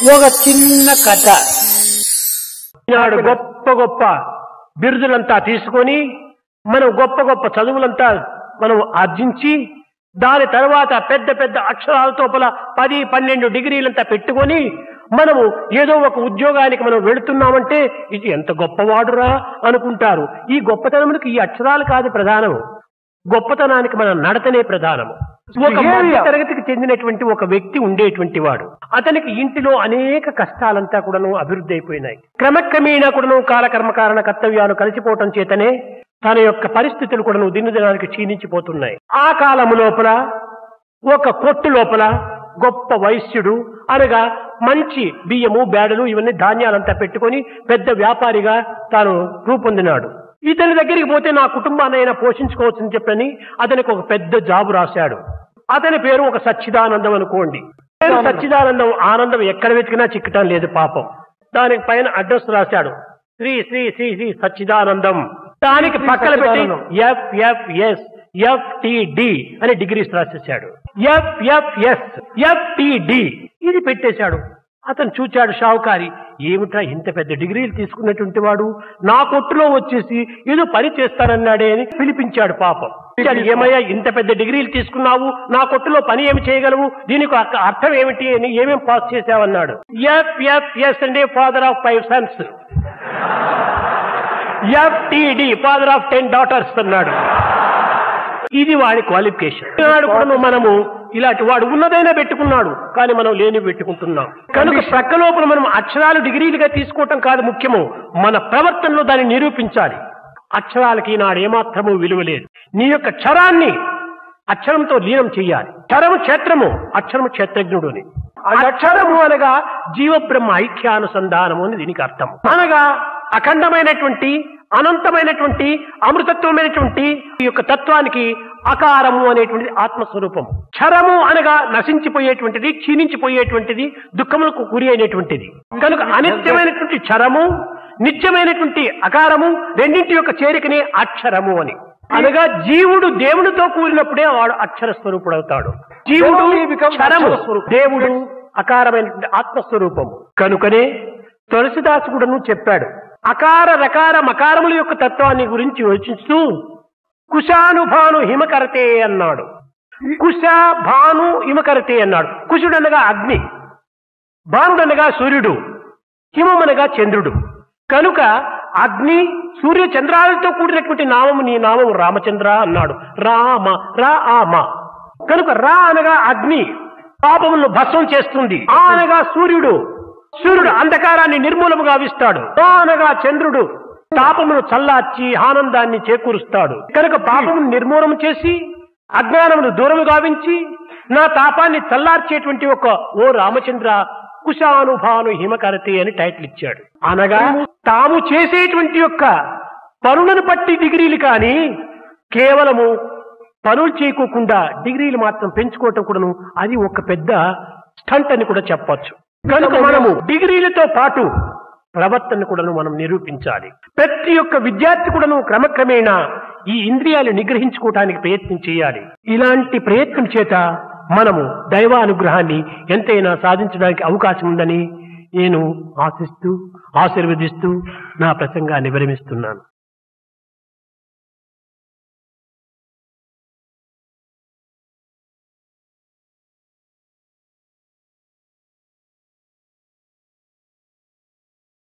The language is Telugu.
ఒక చిన్న కథ. ఈనాడు గొప్ప గొప్ప బిరుదులంతా తీసుకొని మనం గొప్ప గొప్ప చదువులంతా మనం ఆర్జించి దాని తర్వాత పెద్ద పెద్ద అక్షరాలతో 10-12 డిగ్రీలంతా పెట్టుకొని మనము ఏదో ఒక ఉద్యోగానికి మనం వెళుతున్నామంటే ఇది ఎంత గొప్పవాడురా అనుకుంటారు. ఈ గొప్పతనమునికి ఈ అక్షరాలు కాదు ప్రధానము, గొప్పతనానికి మన నడతనే ప్రధానము. ఒక మధ్య తరగతికి చెందినటువంటి ఒక వ్యక్తి ఉండేటువంటి వాడు, అతనికి ఇంటిలో అనేక కష్టాలంతా కూడాను అభివృద్ధి అయిపోయినాయి. క్రమక్రమేణా కూడాను కాలకర్మకారణ కర్తవ్యాలు కలిసిపోవటం చేతనే తన యొక్క పరిస్థితులు కూడాను దినదినానికి క్షీణించిపోతున్నాయి. ఆ కాలము లోపల ఒక కొట్టు లోపల గొప్ప వైశ్యుడు అనగా మంచి బియ్యము బేడలు ఇవన్నీ ధాన్యాలంతా పెట్టుకొని పెద్ద వ్యాపారిగా తాను రూపొందినాడు. ఇతని దగ్గరికి పోతే నా కుటుంబాన్నైనా పోషించుకోవచ్చని చెప్పని అతనికి ఒక పెద్ద జాబు రాశాడు. అతని పేరు ఒక సచ్చిదానందం అనుకోండి. పేరు సచ్చిదానందం, ఆనందం ఎక్కడ వెతికినా చిక్కటం లేదు పాపం. దానికి పైన అడ్రస్ రాశాడు, శ్రీ శ్రీ శ్రీ శ్రీ సచ్చిదానందం. దానికి పక్కన పెట్టి FFS FTD అని డిగ్రీస్ రాసేశాడు. FFS FTD ఇది పెట్టేశాడు. అతను చూచాడు షావుకారి, ఏమిట్రా ఇంత పెద్ద డిగ్రీలు తీసుకున్నటువంటి వాడు నా కొట్టులో వచ్చేసి ఏదో పని చేస్తానన్నాడే అని పిలిపించాడు. పాపం ఏమయ్యా ఇంత పెద్ద డిగ్రీలు తీసుకున్నావు, నా కొట్టులో పని ఏమి చేయగలవు, దీనికి అర్థం ఏమిటి అని ఏమేం పాస్ చేశావన్నాడు. FFS అంటే father of 5 sons, FTD father of 10 daughters అన్నాడు. ఇది వాడి క్వాలిఫికేషన్. మనము ఇలాంటి వాడు ఉన్నదైనా పెట్టుకున్నాడు, కానీ మనం లేని పెట్టుకుంటున్నాం. కనుక ప్రక్క లోపల మనం అక్షరాలు డిగ్రీలుగా తీసుకోవటం కాదు ముఖ్యము, మన ప్రవర్తనలో దాన్ని నిరూపించాలి. అక్షరాలకి నాడు ఏమాత్రము విలువ లేదు. నీ యొక్క క్షరాన్ని అక్షరంతో లీనం చెయ్యాలి. క్షరము క్షేత్రము, అక్షరము క్షేత్రజ్ఞుడు అని. అక్షరము అనగా జీవబ్రహ్మ ఐక్యానుసంధానము అని దీనికి అర్థం. అనగా అఖండమైనటువంటి అనంతమైనటువంటి అమృతత్వమైనటువంటి ఈ యొక్క తత్వానికి అకారము అనేటువంటిది ఆత్మస్వరూపం. క్షరము అనగా నశించిపోయేటువంటిది, క్షీణించిపోయేటువంటిది, దుఃఖములకు గురి అయినటువంటిది. కనుక అనిత్యమైనటువంటి క్షరము, నిత్యమైనటువంటి అకారము రెండింటి యొక్క చేరికనే అక్షరము అని. అనగా జీవుడు దేవుడితో కూడినప్పుడే వాడు అక్షర స్వరూపుడు అవుతాడు. జీవుడు క్షరము, దేవుడు అకారమైనటువంటి ఆత్మస్వరూపము. కనుకనే తులసిదాసు కూడాను చెప్పాడు, అకార రకార మకారముల యొక్క తత్వాన్ని గురించి యోచిస్తూ కుశానుభాను హిమకరతే అన్నాడు. కుశ భాను హిమకరతే అన్నాడు. కుశుడు అనగా అగ్ని, భానుడనగా సూర్యుడు, హిమమనగా చంద్రుడు. కనుక అగ్ని సూర్య చంద్రాలతో కూడినటువంటి నామము నీ నామము రామచంద్ర అన్నాడు. రామ రామ. కనుక రా అనగా అగ్ని పాపములను భస్మం చేస్తుంది. ఆ అనగా సూర్యుడు, సూర్యుడు అంధకారాన్ని నిర్మూలము గావిస్తాడు. రా అనగా చంద్రుడు తాపమును చల్లార్చి ఆనందాన్ని చేకూరుస్తాడు. కనుక పాపమును నిర్మూలన చేసి అజ్ఞానమును దూరము గావించి నా తాపాన్ని చల్లార్చేటువంటి ఒక ఓ రామచంద్ర కుశానుభాను హిమకరతే అని టైటిల్ ఇచ్చాడు. అనగా తాము చేసేటువంటి యొక్క పనులను బట్టి డిగ్రీలు కానీ కేవలము పనులు చేయకోకుండా డిగ్రీలు మాత్రం పెంచుకోవటం కూడాను అది ఒక పెద్ద స్టంట్ అని కూడా చెప్పచ్చు. కనుక మనము డిగ్రీలతో పాటు ప్రవర్తన కూడాను మనం నిరూపించాలి. ప్రతి ఒక్క విద్యార్థి కూడాను క్రమక్రమేణా ఈ ఇంద్రియాలు నిగ్రహించుకోవటానికి ప్రయత్నం చేయాలి. ఇలాంటి ప్రయత్నం చేత మనము దైవానుగ్రహాన్ని ఎంతైనా సాధించడానికి అవకాశం ఉందని నేను ఆశిస్తూ ఆశీర్వదిస్తూ నా ప్రసంగాన్ని విరమిస్తున్నాను.